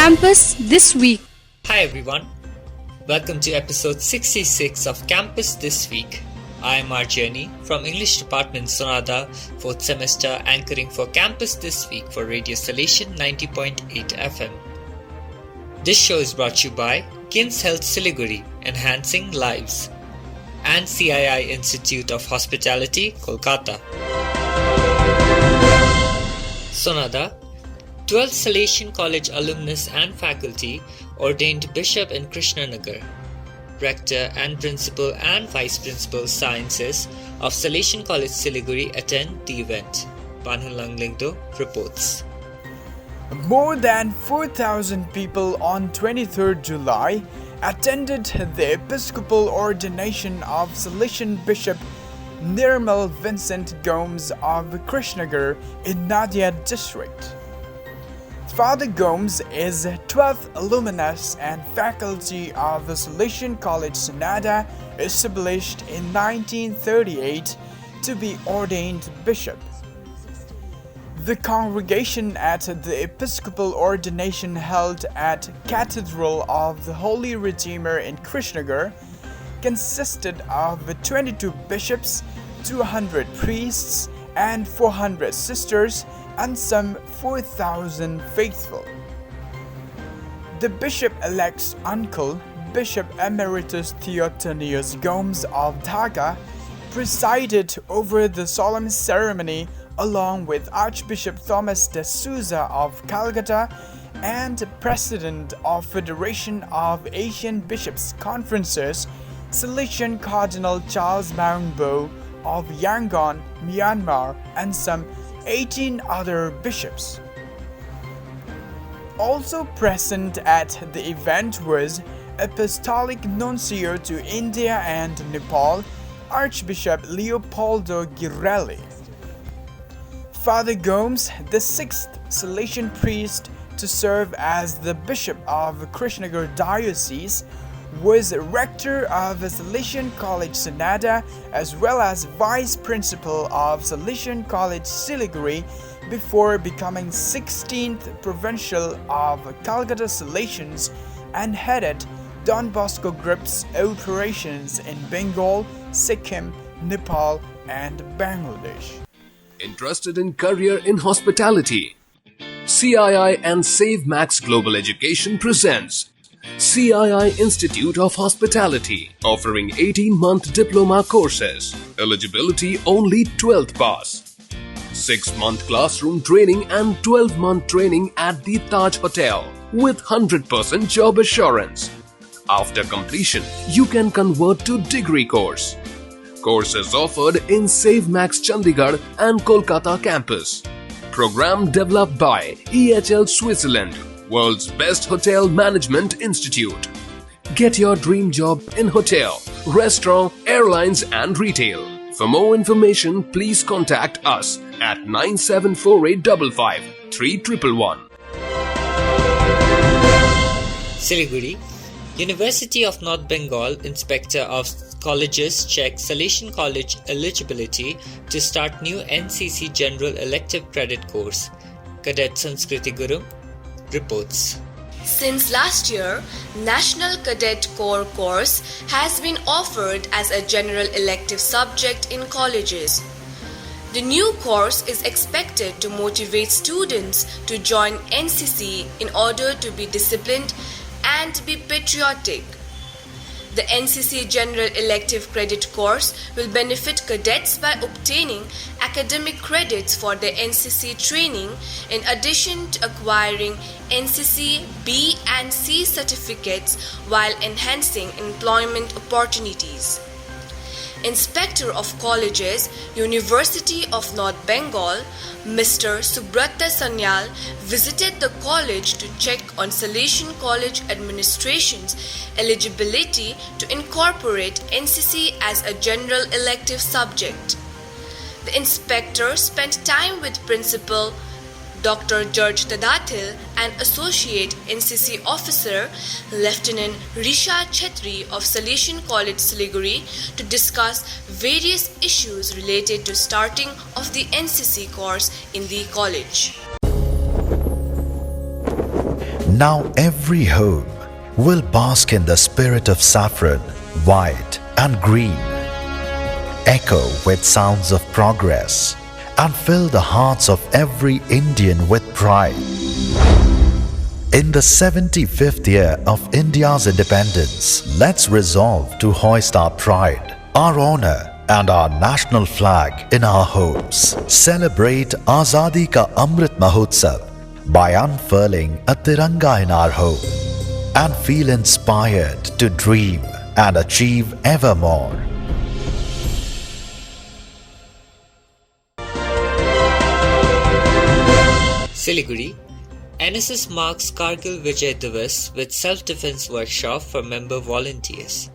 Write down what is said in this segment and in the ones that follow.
Campus This Week. Hi everyone, welcome to episode 66 of Campus This Week. I am Arjani from English Department Sonada, 4th semester, anchoring for Campus This Week for Radio Salesian 90.8 FM. This show is brought to you by KIMS Health Siliguri, Enhancing Lives, and CII Institute of Hospitality, Kolkata. Sonada, 12th Salesian College alumnus and faculty, ordained Bishop in Krishnanagar. Rector and Principal and Vice Principal Sciences of Salesian College Siliguri attend the event. Banhunlang Lyngdoh reports. More than 4,000 people on 23rd July attended the Episcopal ordination of Salesian Bishop Nirmol Gomes of Krishnagar in Nadia district. Father Gomes is 12th alumnus and faculty of the Salesian College Sonada, established in 1938 to be ordained bishop. The congregation at the Episcopal ordination held at Cathedral of the Holy Redeemer in Krishnagar consisted of 22 bishops, 200 priests, and 400 sisters, and some 4,000 faithful. The bishop-elect's uncle, Bishop Emeritus Theotonius Gomes of Dhaka, presided over the solemn ceremony along with Archbishop Thomas de Souza of Calcutta and President of Federation of Asian Bishops' Conferences, Salesian Cardinal Charles Maungbo of Yangon, Myanmar, and some 18 other bishops. Also present at the event was Apostolic Nuncio to India and Nepal, Archbishop Leopoldo Girelli. Father Gomes, the 6th Salesian priest to serve as the Bishop of Krishnagar Diocese, was rector of Salesian College Sonada as well as vice principal of Salesian College Siliguri before becoming 16th provincial of Calcutta Salesians and headed Don Bosco Group's operations in Bengal, Sikkim, Nepal, and Bangladesh. Interested in career in hospitality? CII and Save Max Global Education presents CII Institute of Hospitality, offering 18-month diploma courses. Eligibility only 12th pass. 6-month classroom training and 12-month training at the Taj Hotel with 100% job assurance. After completion, you can convert to degree course. Courses offered in Save Max Chandigarh and Kolkata campus. Program developed by EHL Switzerland, World's Best Hotel Management Institute. Get your dream job in hotel, restaurant, airlines and retail. For more information, please contact us at 974855 3111. Siliguri, University of North Bengal Inspector of Colleges check Salesian College eligibility to start new NCC General Elective Credit Course. Cadet Sanskriti Gurung reports. Since last year, National Cadet Corps course has been offered as a general elective subject in colleges. The new course is expected to motivate students to join NCC in order to be disciplined and be patriotic. The NCC General Elective Credit Course will benefit cadets by obtaining academic credits for their NCC training in addition to acquiring NCC B and C certificates while enhancing employment opportunities. Inspector of Colleges, University of North Bengal, Mr. Subrata Sanyal visited the college to check on Salesian College administration's eligibility to incorporate NCC as a general elective subject. The inspector spent time with Principal Dr. George Tadathil and Associate NCC Officer Lieutenant Risha Chetri of Salesian College Siliguri to discuss various issues related to starting of the NCC course in the college. Now every home will bask in the spirit of saffron, white and green, echo with sounds of progress, and fill the hearts of every Indian with pride. In the 75th year of India's independence, let's resolve to hoist our pride, our honor, and our national flag in our homes. Celebrate Azadi Ka Amrit Mahotsav by unfurling a Tiranga in our home and feel inspired to dream and achieve ever more. Siliguri, NSS marks Kargil Vijay Diwas with self-defense workshop for member volunteers.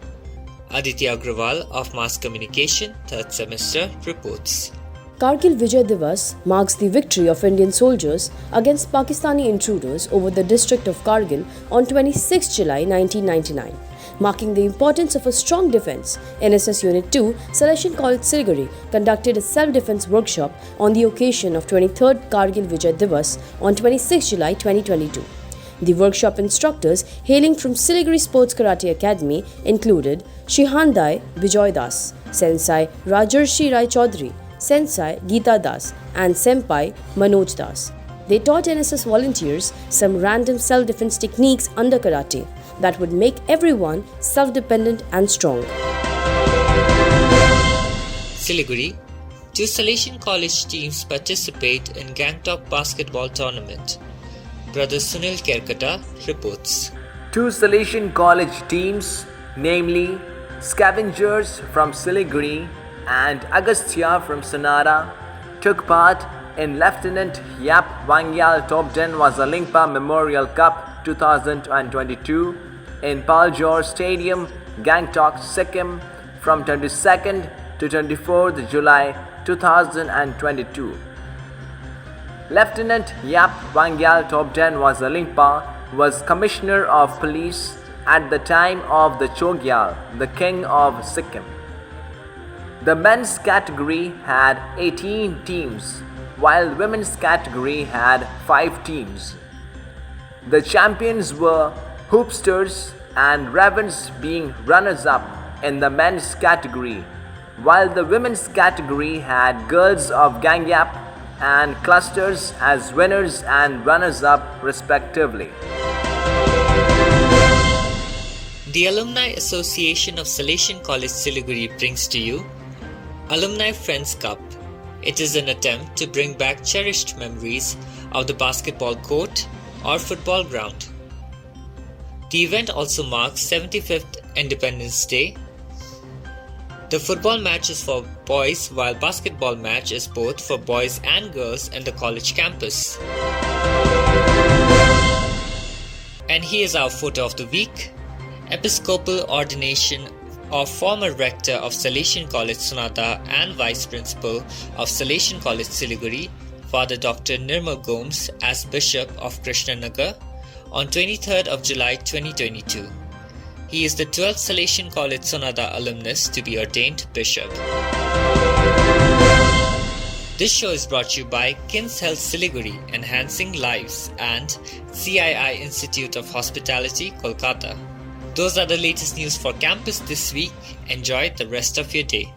Aditi Agarwal of Mass Communication, 3rd semester, reports. Kargil Vijay Diwas marks the victory of Indian soldiers against Pakistani intruders over the district of Kargil on 26 July 1999. Marking the importance of a strong defence, NSS Unit 2, Salesian College Siliguri conducted a self-defence workshop on the occasion of 23rd Kargil Vijay Diwas on 26 July 2022. The workshop instructors hailing from Siliguri Sports Karate Academy included Shihandai Bijoy Das, Sensai Rajarshi Rai Chaudhary, Sensai Geeta Das and Senpai Manoj Das. They taught NSS volunteers some random self-defense techniques under karate that would make everyone self-dependent and strong. Siliguri, 2 Salesian College teams participate in Gangtok Basketball Tournament. Brother Sunil Kerketta reports. 2 Salesian College teams, namely Scavengers from Siliguri and Agastya from Sonada, took part in Lieutenant Yap Wangyal Top 10 Wazalingpa Memorial Cup 2022 in Paljor Stadium, Gangtok, Sikkim from 22nd to 24th July 2022. Lieutenant Yap Wangyal Top 10 Wazalingpa was Commissioner of Police at the time of the Chogyal, the King of Sikkim. The men's category had 18 teams, while the women's category had 5 teams. The champions were Hoopsters and Ravens being runners-up in the men's category, while the women's category had Girls of Gangyap and Clusters as winners and runners-up respectively. The Alumni Association of Salesian College Siliguri brings to you Alumni Friends Cup. It is an attempt to bring back cherished memories of the basketball court or football ground. The event also marks 75th Independence Day. The football match is for boys while basketball match is both for boys and girls in the college campus. And here's our photo of the week. Episcopal ordination of former Rector of Salesian College Sonada and Vice Principal of Salesian College Siliguri, Father Dr. Nirmol Gomes as Bishop of Krishnanagar on 23rd of July 2022. He is the 12th Salesian College Sonada alumnus to be ordained Bishop. This show is brought to you by Kins Health Siliguri, Enhancing Lives, and CII Institute of Hospitality, Kolkata. Those are the latest news for campus this week. Enjoy the rest of your day.